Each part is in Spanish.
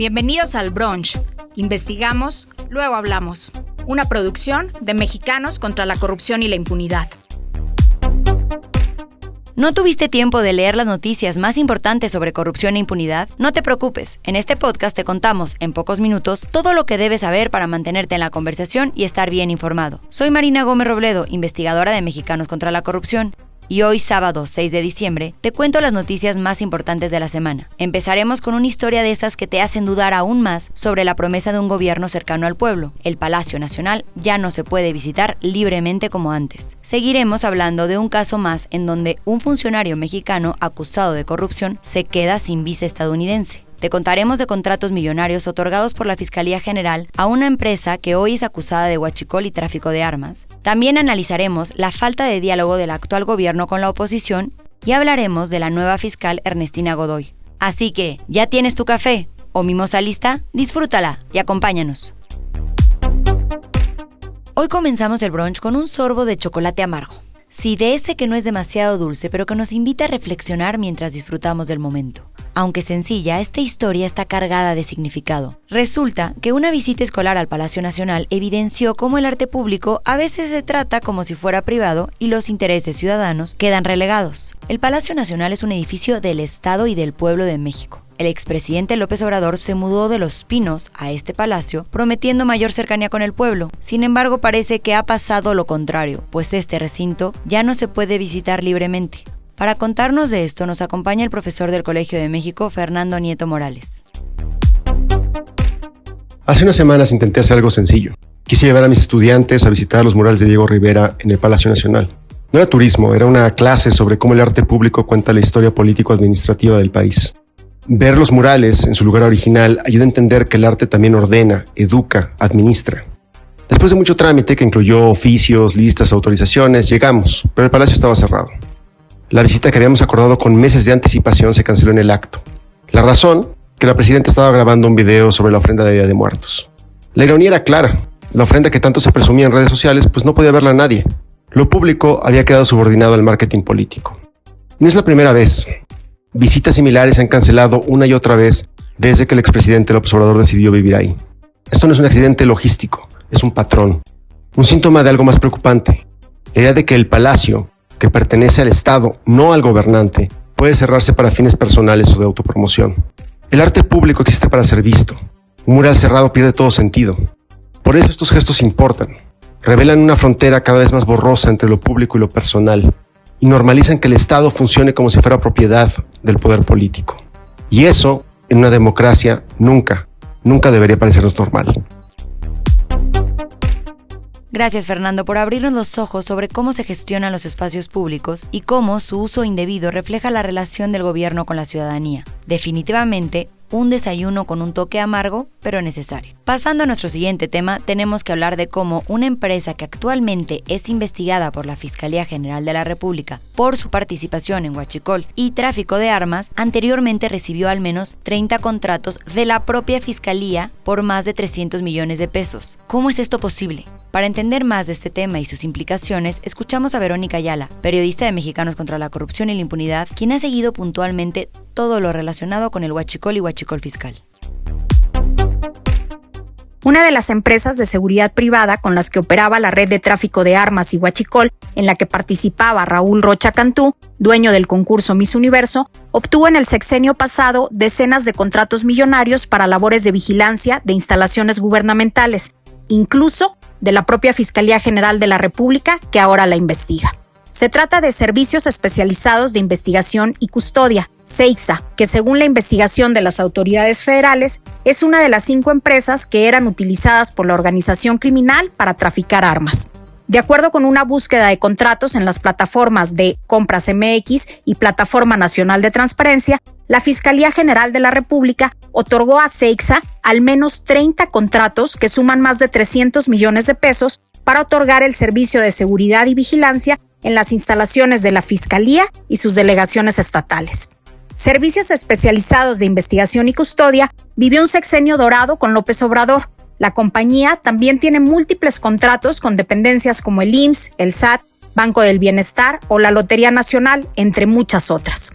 Bienvenidos al Brunch. Investigamos, luego hablamos. Una producción de Mexicanos contra la Corrupción y la Impunidad. ¿No tuviste tiempo de leer las noticias más importantes sobre corrupción e impunidad? No te preocupes, en este podcast te contamos, en pocos minutos, todo lo que debes saber para mantenerte en la conversación y estar bien informado. Soy Marina Gómez Robledo, investigadora de Mexicanos contra la Corrupción. Y hoy, sábado 6 de diciembre, te cuento las noticias más importantes de la semana. Empezaremos con una historia de esas que te hacen dudar aún más sobre la promesa de un gobierno cercano al pueblo. El Palacio Nacional ya no se puede visitar libremente como antes. Seguiremos hablando de un caso más en donde un funcionario mexicano acusado de corrupción se queda sin visa estadounidense. Te contaremos de contratos millonarios otorgados por la Fiscalía General a una empresa que hoy es acusada de huachicol y tráfico de armas. También analizaremos la falta de diálogo del actual gobierno con la oposición y hablaremos de la nueva fiscal Ernestina Godoy. Así que, ¿ya tienes tu café o mimosa lista? Disfrútala y acompáñanos. Hoy comenzamos el brunch con un sorbo de chocolate amargo. Sí, de ese que no es demasiado dulce, pero que nos invita a reflexionar mientras disfrutamos del momento. Aunque sencilla, esta historia está cargada de significado. Resulta que una visita escolar al Palacio Nacional evidenció cómo el arte público a veces se trata como si fuera privado y los intereses ciudadanos quedan relegados. El Palacio Nacional es un edificio del Estado y del pueblo de México. El expresidente López Obrador se mudó de Los Pinos a este palacio, prometiendo mayor cercanía con el pueblo. Sin embargo, parece que ha pasado lo contrario, pues este recinto ya no se puede visitar libremente. Para contarnos de esto, nos acompaña el profesor del Colegio de México, Fernando Nieto Morales. Hace unas semanas intenté hacer algo sencillo. Quise llevar a mis estudiantes a visitar los murales de Diego Rivera en el Palacio Nacional. No era turismo, era una clase sobre cómo el arte público cuenta la historia político-administrativa del país. Ver los murales en su lugar original ayuda a entender que el arte también ordena, educa, administra. Después de mucho trámite que incluyó oficios, listas, autorizaciones, llegamos, pero el palacio estaba cerrado. La visita que habíamos acordado con meses de anticipación se canceló en el acto. La razón, que la presidenta estaba grabando un video sobre la ofrenda de Día de Muertos. La ironía era clara. La ofrenda que tanto se presumía en redes sociales, pues no podía verla nadie. Lo público había quedado subordinado al marketing político. No es la primera vez. Visitas similares se han cancelado una y otra vez desde que el expresidente López Obrador decidió vivir ahí. Esto no es un accidente logístico, es un patrón. Un síntoma de algo más preocupante. La idea de que el palacio, que pertenece al Estado, no al gobernante, puede cerrarse para fines personales o de autopromoción. El arte público existe para ser visto. Un mural cerrado pierde todo sentido. Por eso estos gestos importan. Revelan una frontera cada vez más borrosa entre lo público y lo personal, y normalizan que el Estado funcione como si fuera propiedad del poder político. Y eso, en una democracia, nunca debería parecernos normal. Gracias, Fernando, por abrirnos los ojos sobre cómo se gestionan los espacios públicos y cómo su uso indebido refleja la relación del gobierno con la ciudadanía. Definitivamente, un desayuno con un toque amargo, pero necesario. Pasando a nuestro siguiente tema, tenemos que hablar de cómo una empresa que actualmente es investigada por la Fiscalía General de la República por su participación en huachicol y tráfico de armas, anteriormente recibió al menos 30 contratos de la propia Fiscalía por más de 300 millones de pesos. ¿Cómo es esto posible? Para entender más de este tema y sus implicaciones, escuchamos a Verónica Ayala, periodista de Mexicanos contra la Corrupción y la Impunidad, quien ha seguido puntualmente todo lo relacionado con el huachicol y huachicol fiscal. Una de las empresas de seguridad privada con las que operaba la red de tráfico de armas y huachicol, en la que participaba Raúl Rocha Cantú, dueño del concurso Miss Universo, obtuvo en el sexenio pasado decenas de contratos millonarios para labores de vigilancia de instalaciones gubernamentales, incluso de la propia Fiscalía General de la República, que ahora la investiga. Se trata de Servicios Especializados de Investigación y Custodia, CEICSA, que según la investigación de las autoridades federales, es una de las 5 empresas que eran utilizadas por la organización criminal para traficar armas. De acuerdo con una búsqueda de contratos en las plataformas de Compras MX y Plataforma Nacional de Transparencia, la Fiscalía General de la República otorgó a CEICSA al menos 30 contratos que suman más de 300 millones de pesos para otorgar el servicio de seguridad y vigilancia en las instalaciones de la Fiscalía y sus delegaciones estatales. Servicios Especializados de Investigación y Custodia vivió un sexenio dorado con López Obrador. La compañía también tiene múltiples contratos con dependencias como el IMSS, el SAT, Banco del Bienestar o la Lotería Nacional, entre muchas otras.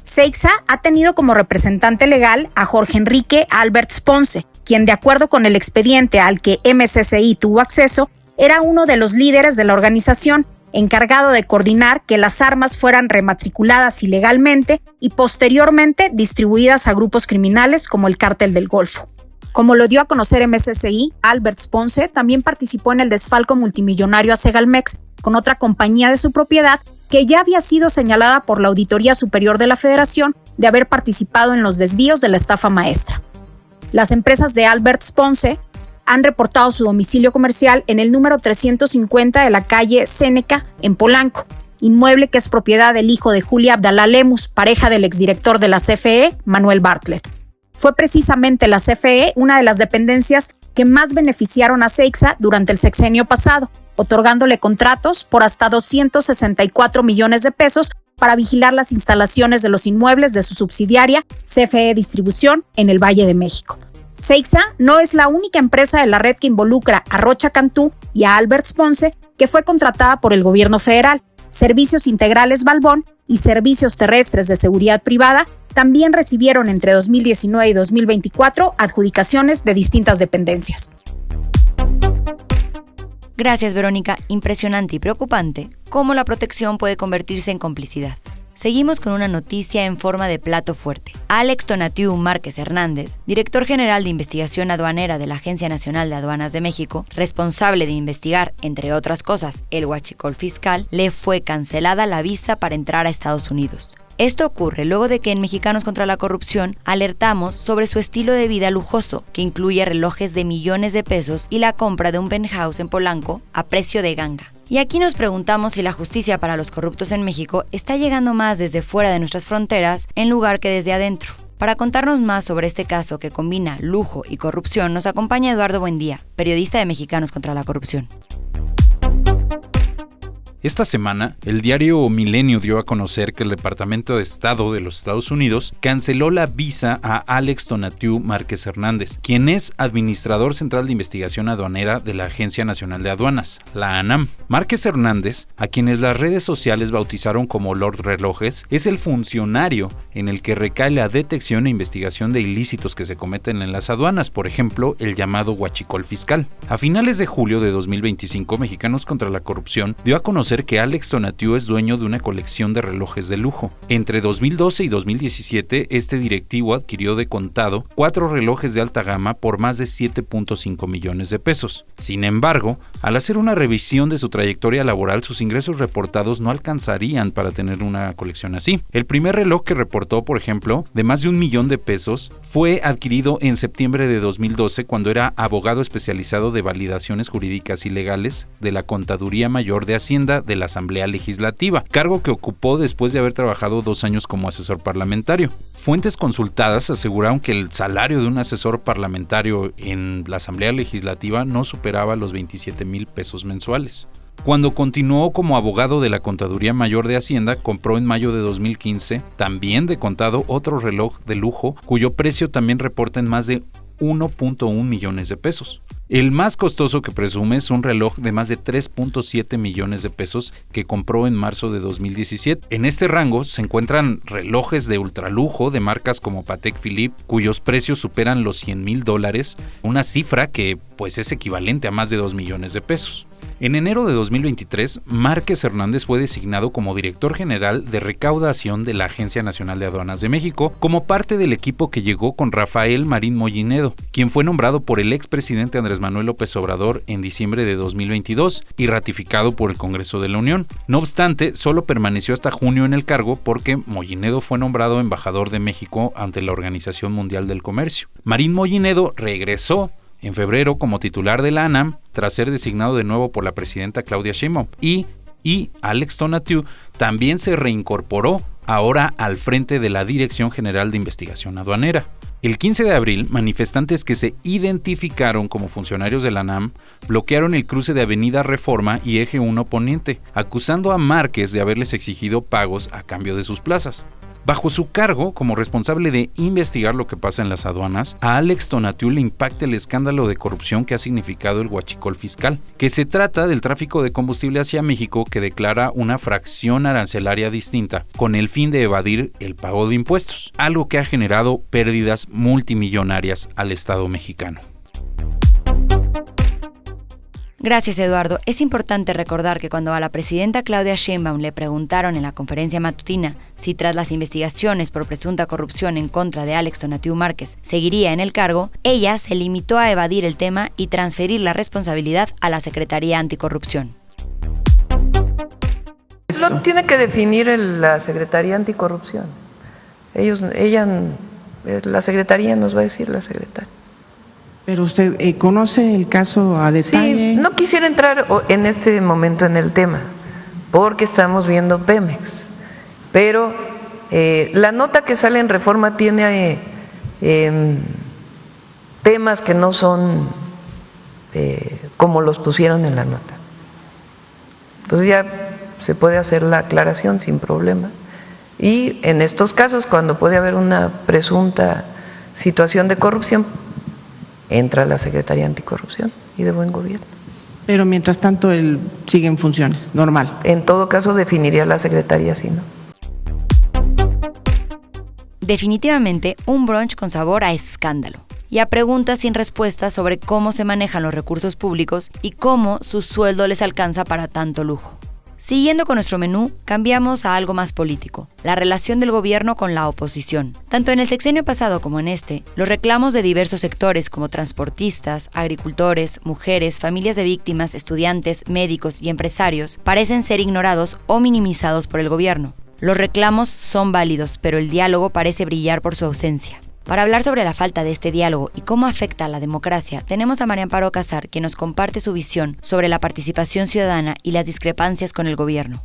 Seixa ha tenido como representante legal a Jorge Enrique Alberts Ponce, quien, de acuerdo con el expediente al que MSCI tuvo acceso, era uno de los líderes de la organización, encargado de coordinar que las armas fueran rematriculadas ilegalmente y posteriormente distribuidas a grupos criminales como el Cártel del Golfo. Como lo dio a conocer MSCI, Alberts Ponce también participó en el desfalco multimillonario a Segalmex con otra compañía de su propiedad que ya había sido señalada por la Auditoría Superior de la Federación de haber participado en los desvíos de la estafa maestra. Las empresas de Alberts Ponce han reportado su domicilio comercial en el número 350 de la calle Séneca, en Polanco, inmueble que es propiedad del hijo de Julia Abdalá Lemus, pareja del exdirector de la CFE, Manuel Bartlett. Fue precisamente la CFE una de las dependencias que más beneficiaron a Seixa durante el sexenio pasado, otorgándole contratos por hasta 264 millones de pesos para vigilar las instalaciones de los inmuebles de su subsidiaria CFE Distribución en el Valle de México. Seixa no es la única empresa de la red que involucra a Rocha Cantú y a Alberts Ponce que fue contratada por el gobierno federal. Servicios Integrales Balbón y Servicios Terrestres de Seguridad Privada también recibieron entre 2019 y 2024 adjudicaciones de distintas dependencias. Gracias, Verónica. Impresionante y preocupante cómo la protección puede convertirse en complicidad. Seguimos con una noticia en forma de plato fuerte. Alex Tonatiuh Márquez Hernández, director general de investigación aduanera de la Agencia Nacional de Aduanas de México, responsable de investigar, entre otras cosas, el huachicol fiscal, le fue cancelada la visa para entrar a Estados Unidos. Esto ocurre luego de que en Mexicanos contra la Corrupción alertamos sobre su estilo de vida lujoso, que incluye relojes de millones de pesos y la compra de un penthouse en Polanco a precio de ganga. Y aquí nos preguntamos si la justicia para los corruptos en México está llegando más desde fuera de nuestras fronteras en lugar que desde adentro. Para contarnos más sobre este caso que combina lujo y corrupción, nos acompaña Eduardo Buendía, periodista de Mexicanos contra la Corrupción. Esta semana, el diario Milenio dio a conocer que el Departamento de Estado de los Estados Unidos canceló la visa a Alex Tonatiuh Márquez Hernández, quien es administrador central de investigación aduanera de la Agencia Nacional de Aduanas, la ANAM. Márquez Hernández, a quienes las redes sociales bautizaron como Lord Relojes, es el funcionario en el que recae la detección e investigación de ilícitos que se cometen en las aduanas, por ejemplo, el llamado huachicol fiscal. A finales de julio de 2025, Mexicanos contra la Corrupción dio a conocer que Alex Tonatiuh es dueño de una colección de relojes de lujo. Entre 2012 y 2017, este directivo adquirió de contado 4 relojes de alta gama por más de 7.5 millones de pesos. Sin embargo, al hacer una revisión de su trayectoria laboral, sus ingresos reportados no alcanzarían para tener una colección así. El primer reloj que reportó, por ejemplo, de más de 1 millón de pesos, fue adquirido en septiembre de 2012 cuando era abogado especializado de validaciones jurídicas y legales de la Contaduría Mayor de Hacienda de la Asamblea Legislativa, cargo que ocupó después de haber trabajado 2 años como asesor parlamentario. Fuentes consultadas aseguraron que el salario de un asesor parlamentario en la Asamblea Legislativa no superaba los 27,000 pesos mensuales. Cuando continuó como abogado de la Contaduría Mayor de Hacienda, compró en mayo de 2015, también de contado, otro reloj de lujo, cuyo precio también reporta en más de 1.1 millones de pesos. El más costoso que presume es un reloj de más de 3.7 millones de pesos que compró en marzo de 2017. En este rango se encuentran relojes de ultralujo de marcas como Patek Philippe, cuyos precios superan los $100,000, una cifra que pues es equivalente a más de 2 millones de pesos. En enero de 2023, Márquez Hernández fue designado como director general de recaudación de la Agencia Nacional de Aduanas de México, como parte del equipo que llegó con Rafael Marín Mollinedo, quien fue nombrado por el expresidente Andrés Manuel López Obrador en diciembre de 2022 y ratificado por el Congreso de la Unión. No obstante, solo permaneció hasta junio en el cargo porque Mollinedo fue nombrado embajador de México ante la Organización Mundial del Comercio. Marín Mollinedo regresó en febrero como titular de la ANAM tras ser designado de nuevo por la presidenta Claudia Sheinbaum y Alex Tonatiuh también se reincorporó ahora al frente de la Dirección General de Investigación Aduanera. El 15 de abril, manifestantes que se identificaron como funcionarios de la ANAM bloquearon el cruce de Avenida Reforma y Eje 1 Poniente, acusando a Márquez de haberles exigido pagos a cambio de sus plazas. Bajo su cargo como responsable de investigar lo que pasa en las aduanas, a Alex Tonatiuh le impacta el escándalo de corrupción que ha significado el huachicol fiscal, que se trata del tráfico de combustible hacia México que declara una fracción arancelaria distinta con el fin de evadir el pago de impuestos, algo que ha generado pérdidas multimillonarias al Estado mexicano. Gracias, Eduardo. Es importante recordar que cuando a la presidenta Claudia Sheinbaum le preguntaron en la conferencia matutina si tras las investigaciones por presunta corrupción en contra de Alex Tonatiuh Márquez seguiría en el cargo, ella se limitó a evadir el tema y transferir la responsabilidad a la Secretaría Anticorrupción. Lo tiene que definir la Secretaría Anticorrupción. La Secretaría nos va a decir la secretaria. Pero usted conoce el caso a detalle. Sí, no quisiera entrar en este momento en el tema, porque estamos viendo Pemex. Pero la nota que sale en Reforma tiene temas que no son como los pusieron en la nota. Entonces ya se puede hacer la aclaración sin problema. Y en estos casos, cuando puede haber una presunta situación de corrupción, entra la Secretaría Anticorrupción y de Buen Gobierno. Pero mientras tanto él sigue en funciones, normal. En todo caso definiría la Secretaría si no. Definitivamente un brunch con sabor a escándalo y a preguntas sin respuestas sobre cómo se manejan los recursos públicos y cómo su sueldo les alcanza para tanto lujo. Siguiendo con nuestro menú, cambiamos a algo más político, la relación del gobierno con la oposición. Tanto en el sexenio pasado como en este, los reclamos de diversos sectores como transportistas, agricultores, mujeres, familias de víctimas, estudiantes, médicos y empresarios parecen ser ignorados o minimizados por el gobierno. Los reclamos son válidos, pero el diálogo parece brillar por su ausencia. Para hablar sobre la falta de este diálogo y cómo afecta a la democracia, tenemos a María Amparo Casar, que nos comparte su visión sobre la participación ciudadana y las discrepancias con el gobierno.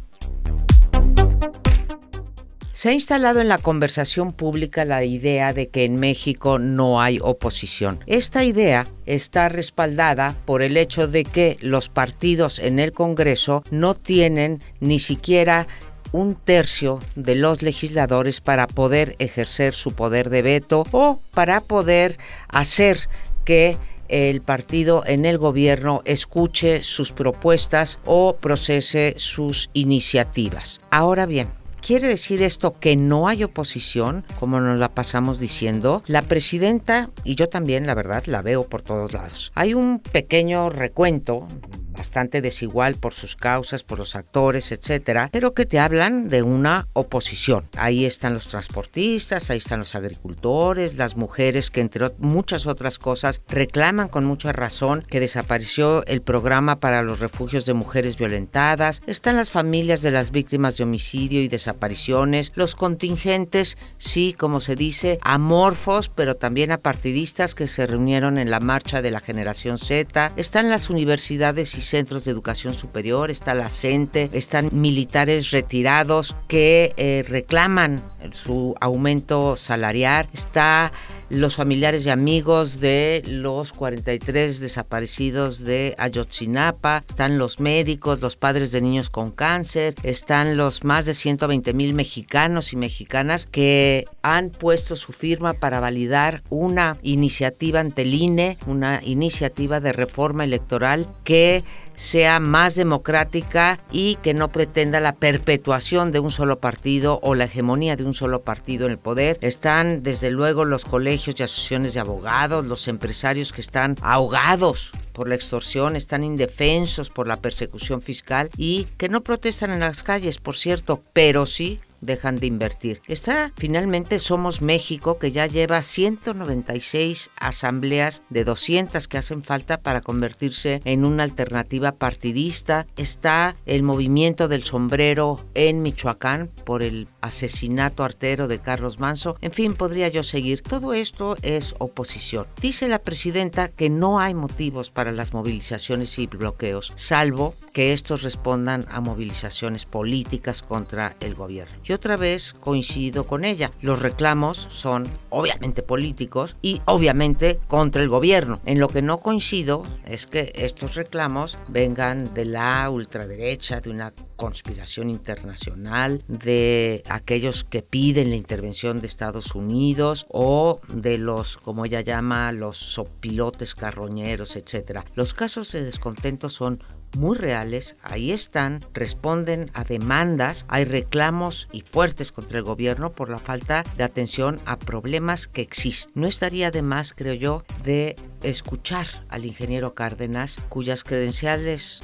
Se ha instalado en la conversación pública la idea de que en México no hay oposición. Esta idea está respaldada por el hecho de que los partidos en el Congreso no tienen ni siquiera un tercio de los legisladores para poder ejercer su poder de veto o para poder hacer que el partido en el gobierno escuche sus propuestas o procese sus iniciativas. Ahora bien, ¿quiere decir esto que no hay oposición, como nos la pasamos diciendo? La presidenta, y yo también, la verdad, la veo por todos lados. Hay un pequeño recuento, bastante desigual por sus causas, por los actores, etcétera, pero que te hablan de una oposición. Ahí están los transportistas, ahí están los agricultores, las mujeres que entre muchas otras cosas reclaman con mucha razón que desapareció el programa para los refugios de mujeres violentadas. Están las familias de las víctimas de homicidio y desapariciones, los contingentes, sí, como se dice, amorfos, pero también apartidistas que se reunieron en la marcha de la generación Z. Están las universidades y centros de educación superior, está la CENTE, están militares retirados que reclaman su aumento salarial, está los familiares y amigos de los 43 desaparecidos de Ayotzinapa, están los médicos, los padres de niños con cáncer, están los más de 120,000 mexicanos y mexicanas que han puesto su firma para validar una iniciativa ante el INE, una iniciativa de reforma electoral que sea más democrática y que no pretenda la perpetuación de un solo partido o la hegemonía de un solo partido en el poder. Están desde luego los colegios y asociaciones de abogados, los empresarios que están ahogados por la extorsión, están indefensos por la persecución fiscal y que no protestan en las calles, por cierto, pero sí dejan de invertir. Está finalmente Somos México, que ya lleva 196 asambleas de 200 que hacen falta para convertirse en una alternativa partidista. Está el movimiento del sombrero en Michoacán por el asesinato artero de Carlos Manzo. En fin, podría yo seguir. Todo esto es oposición. Dice la presidenta que no hay motivos para las movilizaciones y bloqueos, salvo que estos respondan a movilizaciones políticas contra el gobierno. Y otra vez coincido con ella. Los reclamos son obviamente políticos y obviamente contra el gobierno. En lo que no coincido es que estos reclamos vengan de la ultraderecha, de una conspiración internacional, de aquellos que piden la intervención de Estados Unidos o de los, como ella llama, los sopilotes carroñeros, etc. Los casos de descontento son muy reales, ahí están, responden a demandas, hay reclamos y fuertes contra el gobierno por la falta de atención a problemas que existen. No estaría de más, creo yo, de escuchar al ingeniero Cárdenas, cuyas credenciales,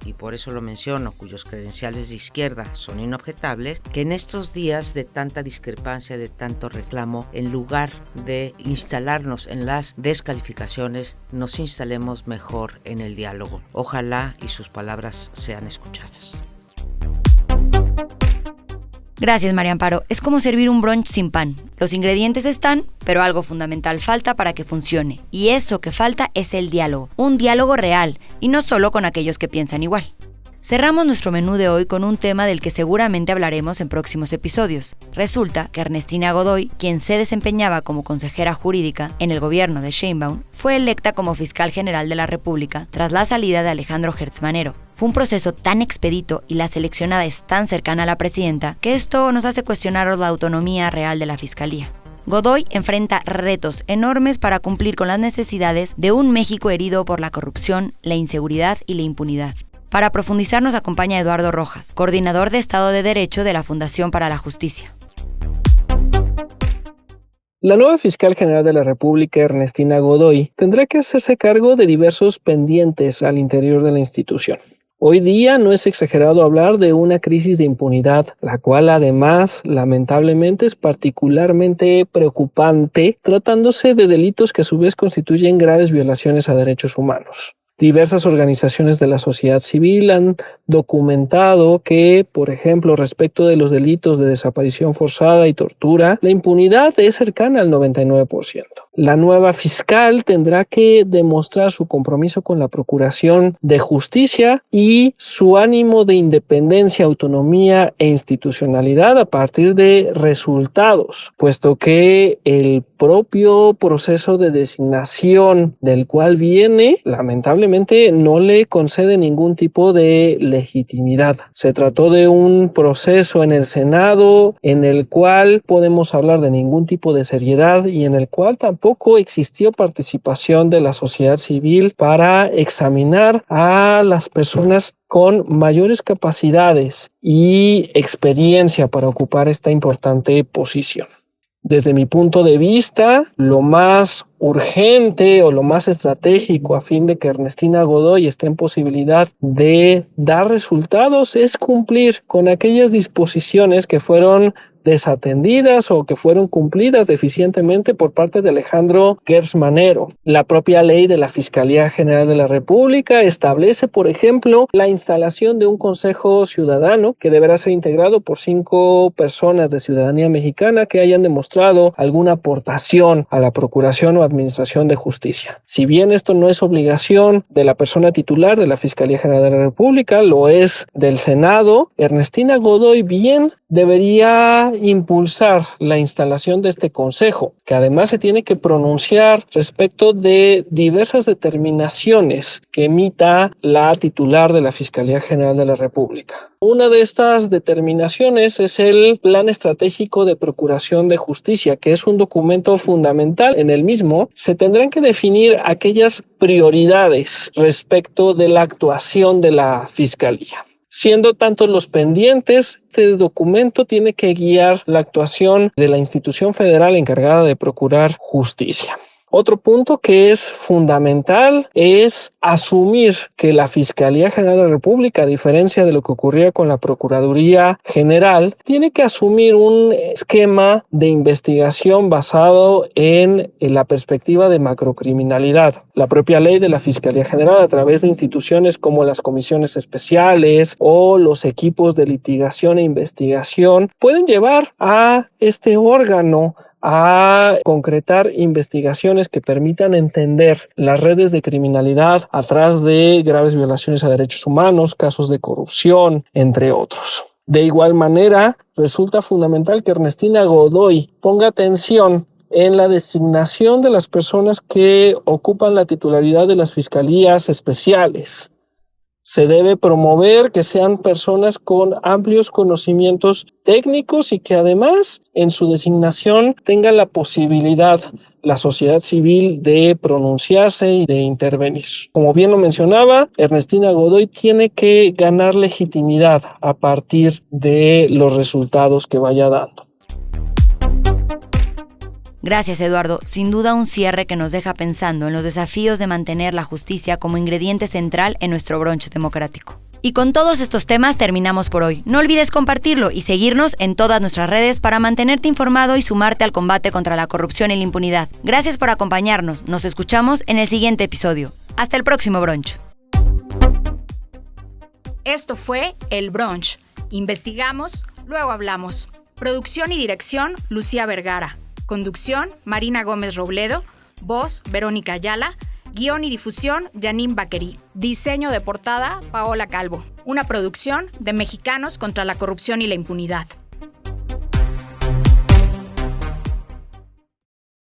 y por eso lo menciono, cuyos credenciales de izquierda son inobjetables, que en estos días de tanta discrepancia, de tanto reclamo, en lugar de instalarnos en las descalificaciones, nos instalemos mejor en el diálogo. Ojalá y sus palabras sean escuchadas. Gracias, María Amparo. Es como servir un brunch sin pan. Los ingredientes están, pero algo fundamental falta para que funcione. Y eso que falta es el diálogo. Un diálogo real, y no solo con aquellos que piensan igual. Cerramos nuestro menú de hoy con un tema del que seguramente hablaremos en próximos episodios. Resulta que Ernestina Godoy, quien se desempeñaba como consejera jurídica en el gobierno de Sheinbaum, fue electa como fiscal general de la República tras la salida de Alejandro Gertz Manero. Fue un proceso tan expedito y la seleccionada es tan cercana a la presidenta que esto nos hace cuestionar la autonomía real de la fiscalía. Godoy enfrenta retos enormes para cumplir con las necesidades de un México herido por la corrupción, la inseguridad y la impunidad. Para profundizar nos acompaña Eduardo Rojas, coordinador de Estado de Derecho de la Fundación para la Justicia. La nueva fiscal general de la República, Ernestina Godoy, tendrá que hacerse cargo de diversos pendientes al interior de la institución. Hoy día no es exagerado hablar de una crisis de impunidad, la cual además, lamentablemente, es particularmente preocupante, tratándose de delitos que a su vez constituyen graves violaciones a derechos humanos. Diversas organizaciones de la sociedad civil han documentado que, por ejemplo, respecto de los delitos de desaparición forzada y tortura, la impunidad es cercana al 99%. La nueva fiscal tendrá que demostrar su compromiso con la procuración de justicia y su ánimo de independencia, autonomía e institucionalidad a partir de resultados, puesto que el propio proceso de designación del cual viene, lamentablemente, no le concede ningún tipo de legitimidad. Se trató de un proceso en el Senado en el cual podemos hablar de ningún tipo de seriedad y en el cual tampoco existió participación de la sociedad civil para examinar a las personas con mayores capacidades y experiencia para ocupar esta importante posición. Desde mi punto de vista, lo más urgente o lo más estratégico a fin de que Ernestina Godoy esté en posibilidad de dar resultados es cumplir con aquellas disposiciones que fueron desatendidas o que fueron cumplidas deficientemente por parte de Alejandro Gertz Manero. La propia ley de la Fiscalía General de la República establece, por ejemplo, la instalación de un Consejo Ciudadano que deberá ser integrado por 5 personas de ciudadanía mexicana que hayan demostrado alguna aportación a la procuración o administración de justicia. Si bien esto no es obligación de la persona titular de la Fiscalía General de la República, lo es del Senado, Ernestina Godoy bien debería impulsar la instalación de este consejo, que además se tiene que pronunciar respecto de diversas determinaciones que emita la titular de la Fiscalía General de la República. Una de estas determinaciones es el Plan Estratégico de Procuración de Justicia, que es un documento fundamental. En el mismo se tendrán que definir aquellas prioridades respecto de la actuación de la Fiscalía. Siendo tantos los pendientes, este documento tiene que guiar la actuación de la institución federal encargada de procurar justicia. Otro punto que es fundamental es asumir que la Fiscalía General de la República, a diferencia de lo que ocurría con la Procuraduría General, tiene que asumir un esquema de investigación basado en la perspectiva de macrocriminalidad. La propia ley de la Fiscalía General, a través de instituciones como las comisiones especiales o los equipos de litigación e investigación, pueden llevar a este órgano a concretar investigaciones que permitan entender las redes de criminalidad atrás de graves violaciones a derechos humanos, casos de corrupción, entre otros. De igual manera, resulta fundamental que Ernestina Godoy ponga atención en la designación de las personas que ocupan la titularidad de las fiscalías especiales. Se debe promover que sean personas con amplios conocimientos técnicos y que además en su designación tengan la posibilidad la sociedad civil de pronunciarse y de intervenir. Como bien lo mencionaba, Ernestina Godoy tiene que ganar legitimidad a partir de los resultados que vaya dando. Gracias, Eduardo. Sin duda un cierre que nos deja pensando en los desafíos de mantener la justicia como ingrediente central en nuestro brunch democrático. Y con todos estos temas terminamos por hoy. No olvides compartirlo y seguirnos en todas nuestras redes para mantenerte informado y sumarte al combate contra la corrupción y la impunidad. Gracias por acompañarnos. Nos escuchamos en el siguiente episodio. Hasta el próximo brunch. Esto fue El Brunch. Investigamos, luego hablamos. Producción y dirección, Lucía Vergara. Conducción, Marina Gómez Robledo. Voz, Verónica Ayala. Guión y difusión, Janine Baquerí. Diseño de portada, Paola Calvo. Una producción de Mexicanos contra la Corrupción y la Impunidad.